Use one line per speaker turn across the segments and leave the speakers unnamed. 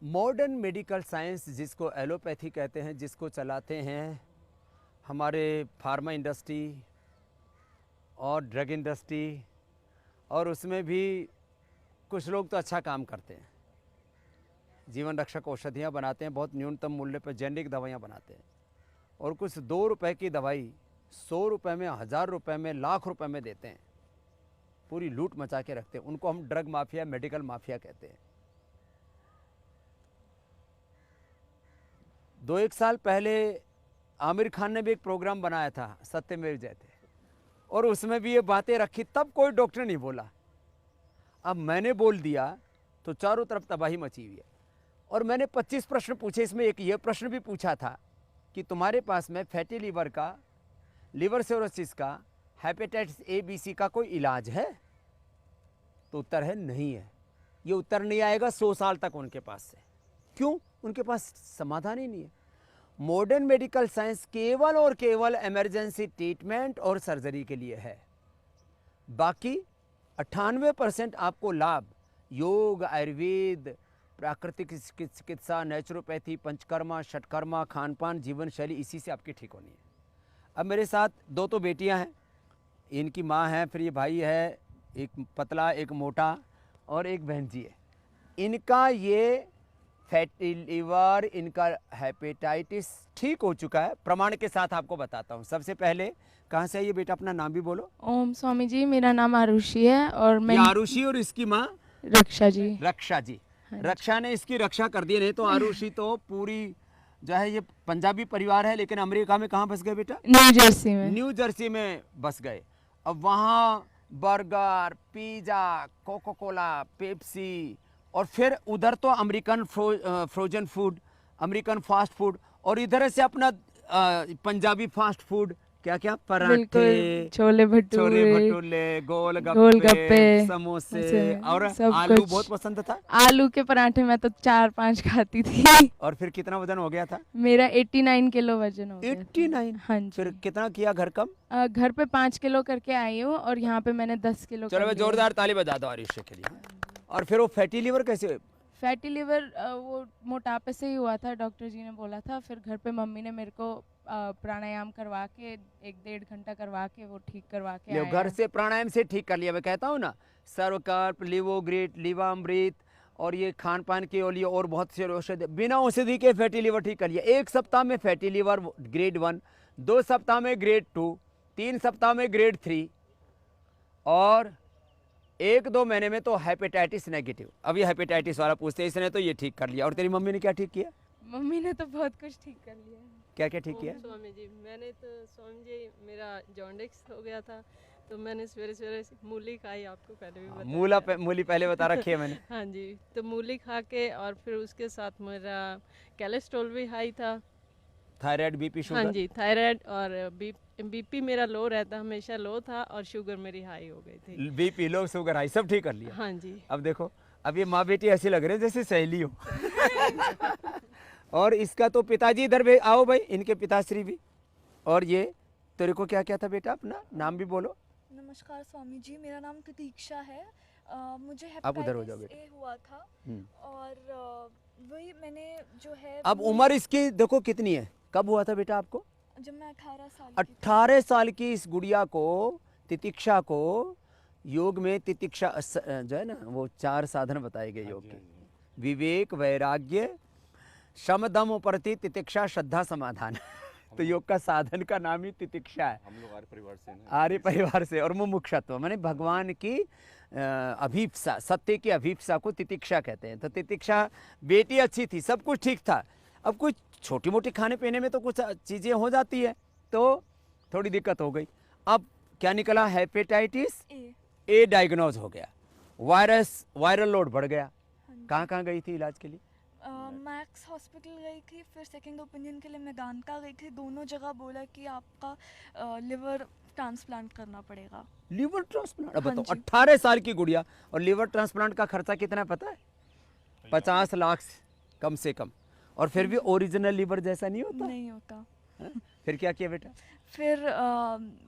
Modern medical science जिसको allopathy कहते हैं, जिसको चलाते हैं हमारे फार्मा इंडस्ट्री और ड्रग इंडस्ट्री, और उसमें भी कुछ लोग तो अच्छा काम करते हैं, जीवन रक्षक औषधियाँ बनाते हैं, बहुत न्यूनतम मूल्य पर जेनरिक दवाइयाँ बनाते हैं, और कुछ 2 रुपए की दवाई 100 रुपये में, 1000 रुपये में, लाख रुपए में देते हैं, पूरी लूट मचा के रखते हैं। उनको हम ड्रग माफिया, मेडिकल माफिया कहते हैं। 2-1 साल पहले आमिर खान ने भी एक प्रोग्राम बनाया था, सत्यमेव जयते, और उसमें भी ये बातें रखी, तब कोई डॉक्टर नहीं बोला। अब मैंने बोल दिया तो चारों तरफ तबाही मची हुई है। और मैंने 25 प्रश्न पूछे, इसमें एक ये प्रश्न भी पूछा था कि तुम्हारे पास में फैटी लीवर का, लिवर सिरोसिस का, हेपेटाइटिस ए बी सी का कोई इलाज है? तो उत्तर है नहीं है। ये उत्तर नहीं आएगा 100 साल तक उनके पास से। क्यों? उनके पास समाधान ही नहीं है। मॉडर्न मेडिकल साइंस केवल और केवल इमरजेंसी ट्रीटमेंट और सर्जरी के लिए है। बाकी 98% आपको लाभ योग, आयुर्वेद, प्राकृतिक चिकित्सा, नेचुरोपैथी, पंचकर्मा, षटकर्मा, खान पान, जीवन शैली, इसी से आपकी ठीक होनी है। अब मेरे साथ 2 तो बेटियां हैं, इनकी माँ है, फिर ये भाई है, एक पतला एक मोटा, और एक बहन जी है। इनका ये फैटी लीवर, इनका हेपेटाइटिस ठीक हो चुका है, प्रमाण के साथ आपको बताता हूँ। सबसे पहले कहाँ से है ये बेटा? अपना नाम भी बोलो।
ओम स्वामी जी, मेरा नाम आरुषि है और मैं
आरुषि, और इसकी माँ
रक्षा जी।
रक्षा जी। रक्षा ने इसकी रक्षा कर दी। नहीं तो आरुषि तो पूरी जो है, ये पंजाबी परिवार है, लेकिन अमेरिका में कहाँ बस गए बेटा?
न्यू जर्सी में।
न्यू जर्सी में बस गए। अब वहाँ burger, pizza, Coca Cola, Pepsi, और फिर उधर तो American frozen food, American fast food, और इधर से अपना पंजाबी फास्ट फूड, क्या क्या, पराठे,
छोले
भटूरे, गोलगप्पे, समोसे, और आलू बहुत पसंद था।
आलू के पराठे मैं तो 4-5 खाती थी।
और फिर कितना वजन हो गया था?
मेरा 89 किलो वजन हो गया।
89?
हाँ जी।
फिर कितना किया घर कम?
घर पे 5 किलो करके आई हूँ, और यहाँ पे मैंने 10 किलो।
चलो मैं जोरदार ताली बजा दो आरुषि के लिए। और फिर वो फैटी लीवर कैसे?
फैटी लीवर वो मोटापे से ही हुआ था, डॉक्टर जी ने बोला था। फिर घर पे मम्मी ने मेरे को प्राणायाम करवा के 1-1.5 घंटा करवा के वो ठीक करवा के आया।
घर से प्राणायाम से ठीक कर लिया। मैं कहता हूँ ना, सर्वकल्प, लिवोग्रिट, लिवामृत, और ये खान पान के लिए और बहुत से औषधि, बिना औषधि के फैटी लीवर ठीक कर लिया। 1 सप्ताह में फैटी लीवर ग्रेड 1, 2 सप्ताह में ग्रेड 2, 3 सप्ताह में ग्रेड 3, और 1-2 महीने में तो हेपेटाइटिस नेगेटिव। अब ये हेपेटाइटिस वाला पूछते हैं, इसने तो ये ठीक कर लिया। और तेरी मम्मी ने क्या ठीक किया?
मम्मी ने तो बहुत कुछ ठीक कर लिया।
क्या क्या ठीक किया?
स्वामी जी, मैंने तो स्वामी जी, मेरा जॉन्डिस हो गया था, तो मैंने सवेरे सवेरे मूली खाई, आपको पहले भी बताया।
मूली पहले बता रखी है मैंने।
हाँ जी, तो मूली खा के, और फिर उसके साथ मेरा कोलेस्ट्रॉल भी हाई था,
थायराइड, बीपी, शुगर।
हाँ जी, थायराइड और बीपी मेरा लो रहता, हमेशा लो था, और शुगर मेरी हाई हो गई थी।
बीपी लो, शुगर हाई, सब ठीक कर लिया।
हाँ जी।
अब देखो, अब ये माँ बेटी ऐसी लग रहे हैं जैसे सहेली हो। और इसका तो पिताजी इधर भी आओ भाई, इनके पिताश्री भी। और ये तेरे को क्या क्या था बेटा? अपना नाम भी बोलो।
नमस्कार स्वामी जी, मेरा नाम प्रतीक्षा है। मुझे
आप उधर हो जाओ बेटा।
हेपेटाइटिस ए हुआ था, और वही मैंने जो है।
अब उम्र इसकी देखो कितनी है? कब हुआ था बेटा आपको?
जब मैं 18 साल
18 साल की इस गुड़िया को, तितिक्षा को, योग में तितिक्षा जो है ना, वो 4 साधन बताए गए योग के: विवेक, वैराग्य, शम, दम, उपरति, तितिक्षा, श्रद्धा, समाधान। तो योग का साधन का नाम ही तितिक्षा है।
हम लोग आर्य परिवार से हैं।
आर्य परिवार से, और मुमुक्षुत्व माने भगवान की अभीप्सा, सत्य की अभीप्सा को तितिक्षा कहते हैं। तो तितिक्षा बेटी अच्छी थी, सब कुछ ठीक था। अब कुछ छोटी मोटी खाने पीने में तो कुछ चीज़ें हो जाती है, तो थोड़ी दिक्कत हो गई। अब क्या निकला? हेपेटाइटिस ए डायग्नोज हो गया। वायरल लोड बढ़ गया। कहाँ कहाँ गई थी इलाज के लिए?
मैक्स हॉस्पिटल गई थी, फिर सेकंड ओपिनियन के लिए मेदांता गई थी। दोनों जगह बोला कि आपका लिवर ट्रांसप्लांट करना पड़ेगा।
Liver transplant? अब
हाँ
बताओ,
जी।
18 साल की गुड़िया, और लिवर ट्रांसप्लांट का खर्चा कितना है पता है? 50 लाख कम से कम। और फिर भी ओरिजिनल लिवर जैसा नहीं होता।
नहीं होता।
फिर क्या किया बेटा?
फिर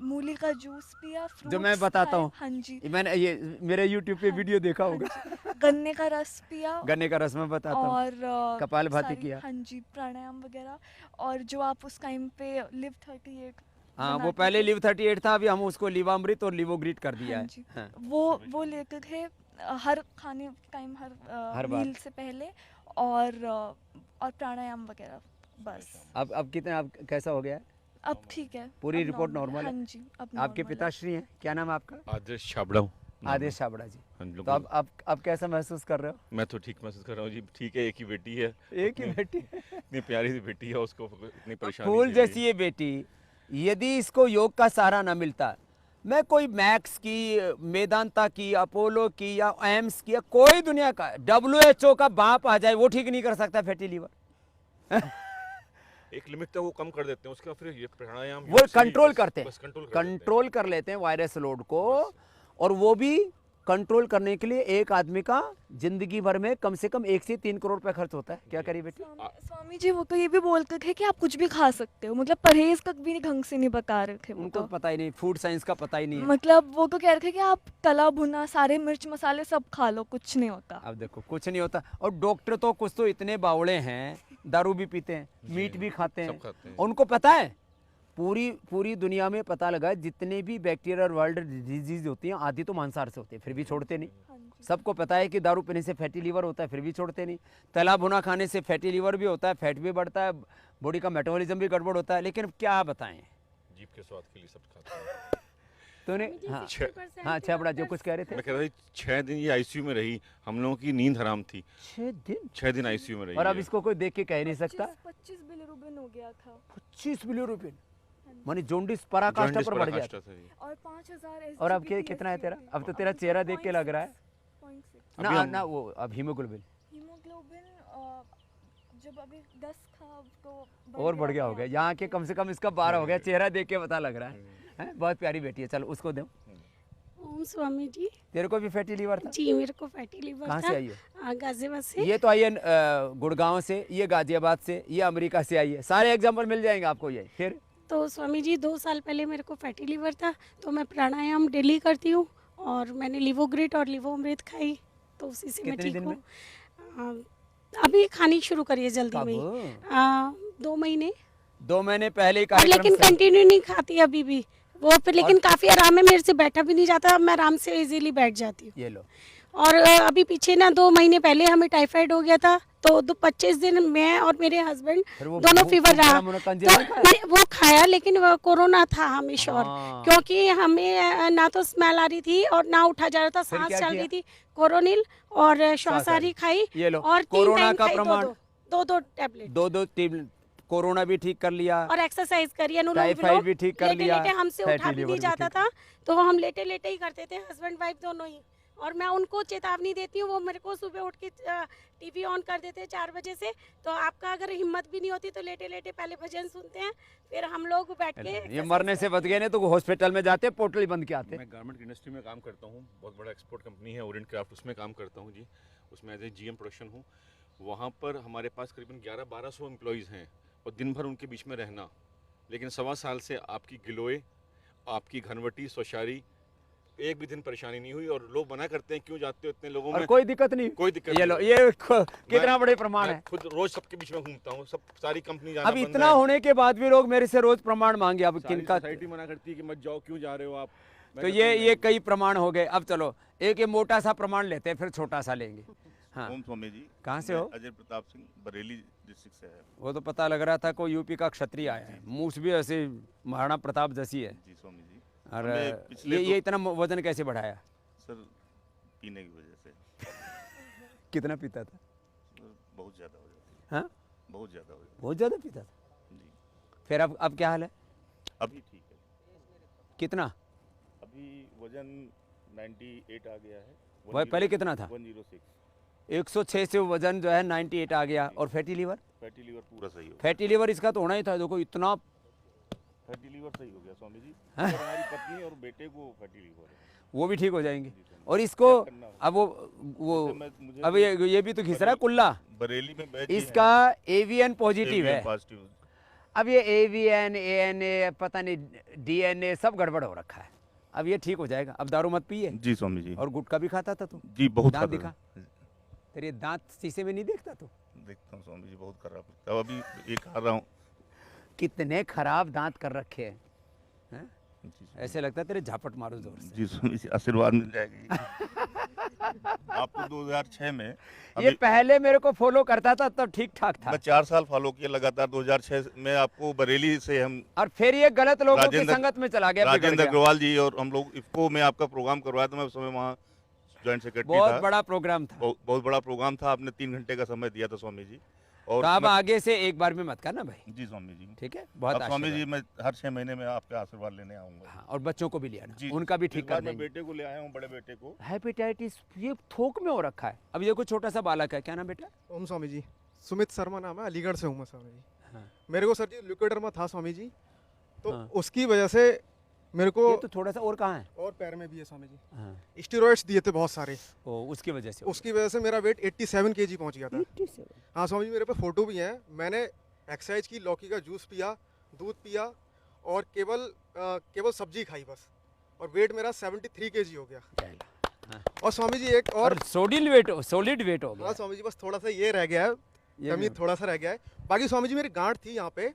मूली का जूस पिया,
जो मैं
fruits
बताता
खाए,
हूँ।
हाँ जी,
मैंने ये मेरे यूट्यूब पे
हाँ
वीडियो देखा
हाँ
होगा।
जी, गन्ने का रस पिया
गन्ने का रस मैं बताता हूँ।
और
कपालभाति
सारी,
किया।
हाँ जी, प्राणायाम वगैरह। और जो आप उस टाइम पे लिव 38
हाँ, वो
बनाते
पहले
थे,
लिव 38 था, अभी हम उसको लिवामृत और लिवोग्रिट कर दिया
हाँ
है।
जी,
हाँ,
वो लेते थे हर खाने टाइम,
हर बार।
मील से पहले। और प्राणायाम वगैरह, बस।
अब कितने, अब कैसा हो गया है?
अब ठीक है,
पूरी
अब
रिपोर्ट
नॉर्मल
नॉर्मल
है,
है?
हाँ जी, अब
आपके
नॉर्मल है।
पिताश्री हैं, क्या नाम है आपका?
आदेश छाबड़ा हूँ नाम
आदेश
है।
छाबड़ा जी।
हम लोग
तो अब कैसा महसूस कर रहे हो?
मैं तो ठीक महसूस कर रहा हूँ जी। ठीक है, एक ही बेटी है,
एक ही बेटी,
इतनी प्यारी सी बेटी है, उसको इतनी परेशानी
फूल
झेली।
जैसी ये बेटी, यदि इसको योग का सहारा ना मिलता, मैं कोई मैक्स की, मेदांता की, अपोलो की या एम्स की या कोई दुनिया का WHO का बाप आ जाए, वो ठीक नहीं कर सकता फैटी लीवर।
एक लिमिट तक वो कम कर देते हैं, उसके बाद फिर ये प्राणायाम
वो
योग से ही
कंट्रोल
बस-
करते हैं,
बस कंट्रोल कर देते हैं।
कंट्रोल कर लेते हैं वायरस लोड को। और वो भी कंट्रोल करने के लिए एक आदमी का जिंदगी भर में कम से कम 1 से 3 करोड़ रुपए खर्च होता है। क्या करिए बेटी?
स्वामी जी वो तो ये भी बोलते थे कि आप कुछ भी खा सकते हो, मतलब परहेज तक भी ढंग से नहीं बता रहे थे वो
उनको
तो।
पता ही नहीं, फूड साइंस का पता ही नहीं है।
मतलब वो तो कह रहे थे कि आप तला भुना सारे मिर्च मसाले सब खा लो, कुछ नहीं होता।
अब देखो कुछ नहीं होता। और डॉक्टर तो कुछ तो इतने बावड़े हैं, दारू भी पीते हैं, मीट भी खाते हैं,
सब खाते हैं।
और उनको पता है, पूरी दुनिया में पता लगा है, जितने भी बैक्टीरिया और वर्ल्ड डिजीज होती हैं आधी तो मांसाहार से होती है, फिर भी छोड़ते नहीं।
हाँ जी।
सबको पता है कि दारू पीने से फैटी लीवर होता है, फिर भी छोड़ते नहीं। तला भुना खाने से फैटी लीवर भी होता है, फैट भी बढ़ता है, बॉडी का मेटाबॉलिज्म भी गड़बड़ होता है। लेकिन अब क्या बताएं,
जीभ के स्वाद के लिए सब खाते हैं।
तूने हाँ हाँ छबड़ा जो कुछ कह रहे थे।
मैं कह रहा था 6 दिन ये आईसीयू में रही, हम लोगों की नींद हराम थी। 6 दिन आईसीयू में रही
और अब
है।
इसको कोई देख के कह नहीं सकता।
25 बिलिरुबिन हो गया था
25 बिलियन मानी जोंडिस पराकाष्ठा
जॉन्डिस
पर बढ़ गया।
पराकाष्ठा था ये।
और 5000
और अब कितना है तेरा? अब तो तेरा चेहरा देख के लग रहा है
0.6
ना
अभी हम-
ना वो अब हीमोग्लोबिन
हीमोग्लोबिन जब अभी 10 था तो
और बढ़ गया हो गया। यहाँ के कम से कम इसका 12 हो गया, चेहरा देख के पता लग रहा है। हैं? बहुत प्यारी बेटी है, चलो उसको दो।
ओम स्वामी जी।
तेरे को भी फैटी लीवर था?
जी मेरे को फैटी लीवर
कहाँ
था।
से आई है?
गाजियाबाद से।
ये तो आई है गुड़गांव से, ये गाजियाबाद से, ये अमेरिका से आई है। सारे एग्जाम्पल मिल जाएंगे आपको। ये फिर
तो स्वामी जी 2 साल पहले मेरे को फैटी लीवर था, तो मैं प्राणायाम डेली करती हूँ और मैंने लिवोग्रिट और लिवोअमृत खाई, तो उसी से मैं
कितने
ठीक
दिन
हूँ। अभी खानी शुरू करिए जल्दी में ही।
कब?
2 महीने।
2 महीने पहले ही
और
कार्यक्रम
लेकिन
से-
कंटिन्यू नहीं खाती अभी भी वो, पर लेकिन काफ़ी आराम है, मेरे से बैठा भी नहीं जाता, अब मैं आराम से इजीली बैठ जाती हूँ।
ये लो।
और अभी पीछे ना 2 महीने पहले हमें टाइफाइड हो गया था, तो 25 दिन मैं और मेरे हस्बैंड
फिर वो
दोनों
वो-
फीवर
वो
रहा।
मुनक्कांजी नहीं खाया?
नहीं, वो खाया, लेकिन वो कोरोना था हमें श्योर,
हाँ।
क्योंकि हमें ना तो स्मेल आ रही थी और ना उठा जा रहा था,
फिर
सांस
क्या
चल
किया?
रही थी। कोरोनिल और
श्वास
श्वासारी खाई
ये लो।
और 3
कोरोना
टाइम
का
खाई,
प्रमाण।
2 टैबलेट।
2 टेबलेट कोरोना भी ठीक कर लिया,
और एक्सरसाइज करिए, अनुलोम
टाइफाइड
विलोम।
भी ठीक कर
लेटे
लिया,
लेटे हमसे
फैटी
उठा भी
लीवर
नहीं
भी
जाता
ठीक
था, तो हम लेटे लेटे ही करते थे, हस्बैंड वाइफ दोनों ही। और मैं उनको चेतावनी देती हूँ, वो मेरे को सुबह उठ के टीवी ऑन कर देते हैं 4 बजे से, तो आपका अगर हिम्मत भी नहीं होती तो लेटे लेटे पहले भजन सुनते हैं, फिर हम लोग बैठ के
ये मरने से बच गए, नहीं तो हॉस्पिटल में जाते पोर्टल ही बंद के आते।
मैं गारमेंट इंडस्ट्री में काम करता हूँ, बहुत बड़ा एक्सपोर्ट कंपनी है ओरिएंट क्राफ्ट, उसमें काम करता हूँ जी। उसमें एज ए जीएम प्रोडक्शन हूँ। वहाँ पर हमारे पास करीबन 1100-1200 एम्प्लॉयज़ हैं और दिन भर उनके बीच में रहना, लेकिन 1.25 साल से आपकी गिलोय, आपकी घनवटी, स्वशारी, एक भी दिन परेशानी नहीं हुई। और लोग मना करते हैं क्यों जाते हो इतने लोगों
और
में,
कोई दिक्कत नहीं।
कोई दिक्कत
ये लो,
नहीं।
ये कितना बड़े प्रमाण
मैं
है।
खुद रोज सबके बीच में घूमता हूँ, सब सारी कंपनी जाना
अब
बंद
इतना
है।
होने के बाद भी लोग मेरे से रोज प्रमाण मांगे। अब
सारी
किनका?
सोसाइटी मना करती है कि मत जाओ, क्यों जा रहे हो आप। मैं
तो
कहता हूँ,
ये कई प्रमाण हो गए। अब चलो एक ये मोटा सा प्रमाण लेते हैं, फिर छोटा सा लेंगे। हाँ,
ओम स्वामी जी।
कहाँ से
मैं
हो?
अजय प्रताप सिंह, बरेली डिस्ट्रिक्ट से है।
वो तो पता लग रहा था कोई यूपी का क्षत्रिय आया है, मूछ भी ऐसे महाराणा प्रताप जैसी है।
जी स्वामी जी।
और
हमें पिछले
ये इतना वजन कैसे बढ़ाया?
सर पीने की वजह से
कितना पीता था?
सर, बहुत ज़्यादा हो जाती है।
हाँ,
बहुत ज़्यादा हो जाती
बहुत ज्यादा पीता था।
है जी।
फिर अब क्या हाल है?
अभी ठीक है।
कितना?
अभी वजन 98 आ गया है।
वह पहले कितना था?
106।
106 से वजन जो है 98 आ गया। और फैटी लीवर?
फैटी लीवर पूरा सही हो गया।
फैटी लीवर इसका तो होना ही था। देखो इतना
फैटी लीवर सही हो गया स्वामी जी। और हमारी पत्नी और बेटे को फैटी लीवर है।
वो भी ठीक हो जाएंगे। और इसको अब वो
मुझे
अब ये भी तो घिस रहा है कुल्ला।
बरेली में बैच
इसका एवीएन पॉजिटिव है।
पॉजिटिव।
अब ये AVN ANA पता नहीं DNA सब गड़बड़ हो रखा है। अब ये ठीक हो जाएगा। अब दारू मत पिए।
जी स्वामी जी।
और गुटखा भी खाता था तू?
जी बहुत
दांत
खराब
दिखा?
है।
तेरे दांत शीशे में नहीं देखता तू?
देखता हूँ स्वामी जी, बहुत खराब लगता है। अभी ये खा रहा हूँ।
कितने खराब दांत कर रखे हैं, हैं?
जी स्वामी
ऐसे लगता है तेरे झापट मारो जोर से।
जी स्वामी जी, आशीर्वाद मिल जाएगी। आपको 2006 में
ये पहले मेरे को फॉलो करता था तब ठीक ठाक था,
मैं 4 साल फॉलो किया लगातार। 2006 में आपको बरेली से हम
और फिर ये गलत लोगों की
राजेंद्र-
संगत में चला गया, बिगड़
राजेंद्र
गया।
अग्रवाल जी और हम लोग इफ्को में आपका प्रोग्राम करवाया था। मैं उस समय वहाँ ज्वाइंट सेक्रेटरी
बहुत
था।
बड़ा प्रोग्राम था।
बहुत बड़ा प्रोग्राम था। आपने 3 घंटे का समय दिया था स्वामी जी। और
तो अब
मैं-
आगे से एक बार में मत करना भाई,
जी स्वामी जी।
ठीक है? बहुत
अब स्वामी जी
आशीर्वाद।
मैं हर 6 महीने में आपका आशीर्वाद लेने आऊंगा।
हाँ, और बच्चों को भी ले आना,
जी,
उनका भी
इस
ठीक
बार
कर
मैं
देंगे।
बेटे को ले आया हूँ, बड़े बेटे को।
हेपेटाइटिस ये थोक में हो रखा है। अब ये कोई छोटा सा बालक है, क्या नाम बेटा?
ओम स्वामी जी, सुमित शर्मा नाम है, अलीगढ़ से हूँ मैं स्वामी जी।
हाँ।
मेरे को सर जी ल्यूकोडर्मा था स्वामी जी, तो
हाँ।
उसकी वजह से मेरे को
ये तो थोड़ा सा और कहाँ है?
और पैर में भी है स्वामी जी।
हाँ।
स्टेरॉइड्स दिए थे बहुत सारे,
ओ, उसकी वजह से हो
उसकी वजह से मेरा वेट 87 kg पहुंच गया था।
गया। 87
हाँ स्वामी जी, मेरे पे फोटो भी हैं। मैंने एक्सरसाइज की, लौकी का जूस पिया, दूध पिया और केवल सब्जी खाई बस, और वेट मेरा 73 kg हो गया।
हाँ।
और स्वामी जी एक और
और सॉलिड वेट हो
हाँ
गया।
स्वामी जी, बस थोड़ा सा ये रह गया है,
ये
कमी
भी-
थोड़ा सा रह गया है। बाकी स्वामी जी मेरी गांठ थी यहाँ पे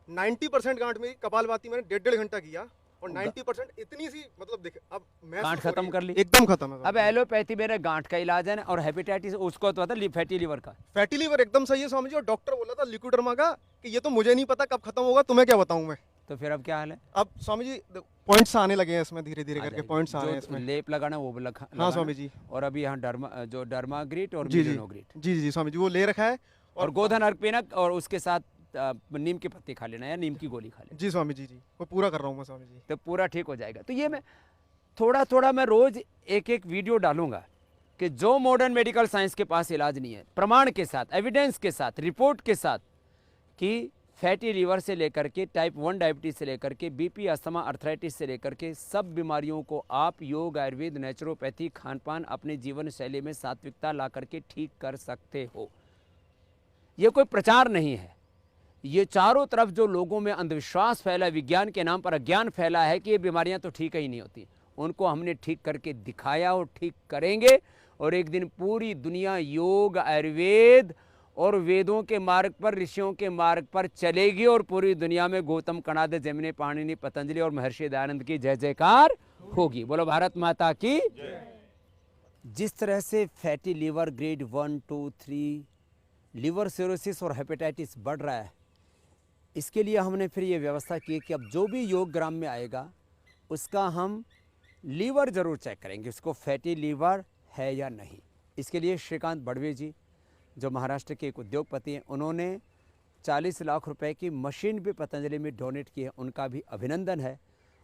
90% गांठ मेरी, कपालभाति मैंने 1.5 घंटा किया और 90% इतनी सी मतलब देख अब मैं
गांठ खत्म कर ली?
एकदम खत्म है।
अब एलोपैथी मेरे गांठ का इलाज है ना, और हेपेटाइटिस उसको तो था फैटी लीवर का।
फैटी लीवर एकदम सही है स्वामी जी, और डॉक्टर बोला था ल्यूकोडर्मा का कि ये तो मुझे नहीं पता कब खत्म होगा, तुम्हें क्या बताऊं मैं।
तो फिर अब क्या हाल है?
अब स्वामी जी पॉइंट्स आने लगे हैं इसमें, धीरे धीरे
आ
करके
जाएगी।
पॉइंट्स आ रहे हैं
जो
इसमें।
लेप लगाना वो भी
हाँ स्वामी जी।
और अभी यहाँ डर्माग्रिट और
जी जी
मिलिनोग्रिट
जी जी स्वामी जी, वो ले रखा है।
और गोधन अर्क पीना, और उसके साथ नीम की पत्ती खा लेना या नीम की गोली खा लेना,
जी स्वामी जी, वो पूरा कर रहा हूँ मैं स्वामी जी।
तो पूरा ठीक हो जाएगा। तो ये मैं थोड़ा मैं रोज एक वीडियो डालूंगा कि जो मॉडर्न मेडिकल साइंस के पास इलाज नहीं है, प्रमाण के साथ, एविडेंस के साथ, रिपोर्ट के साथ, कि फैटी लीवर से लेकर के टाइप 1 डायबिटीज से लेकर के बीपी, अस्थमा, अर्थराइटिस से लेकर के सब बीमारियों को आप योग, आयुर्वेद, नेचुरोपैथी, खान पान, अपने जीवन शैली में सात्विकता ला करके ठीक कर सकते हो। ये कोई प्रचार नहीं है, ये चारों तरफ जो लोगों में अंधविश्वास फैला, विज्ञान के नाम पर अज्ञान फैला है कि ये बीमारियां तो ठीक ही नहीं होती, उनको हमने ठीक करके दिखाया और ठीक करेंगे। और एक दिन पूरी दुनिया योग, आयुर्वेद और वेदों के मार्ग पर, ऋषियों के मार्ग पर चलेगी, और पूरी दुनिया में गौतम, कणाद, जैमिनी, पाणिनि, पतंजलि और महर्षि दयानंद की जय जयकार होगी। बोलो भारत माता की। जिस तरह से fatty liver grade 1, 2, 3, liver cirrhosis और हेपेटाइटिस बढ़ रहा है, इसके लिए हमने फिर ये व्यवस्था की कि अब जो भी योग ग्राम में आएगा उसका हम लीवर ज़रूर चेक करेंगे, उसको फैटी लीवर है या नहीं। इसके लिए श्रीकांत बड़वे जी, जो महाराष्ट्र के एक उद्योगपति हैं, उन्होंने 40 लाख रुपए की मशीन भी पतंजलि में डोनेट की है, उनका भी अभिनंदन है।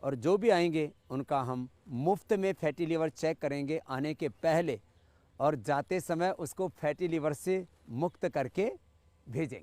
और जो भी आएंगे उनका हम मुफ्त में फैटी लीवर चेक करेंगे आने के पहले, और जाते समय उसको फैटी लीवर से मुक्त करके भेजेंगे।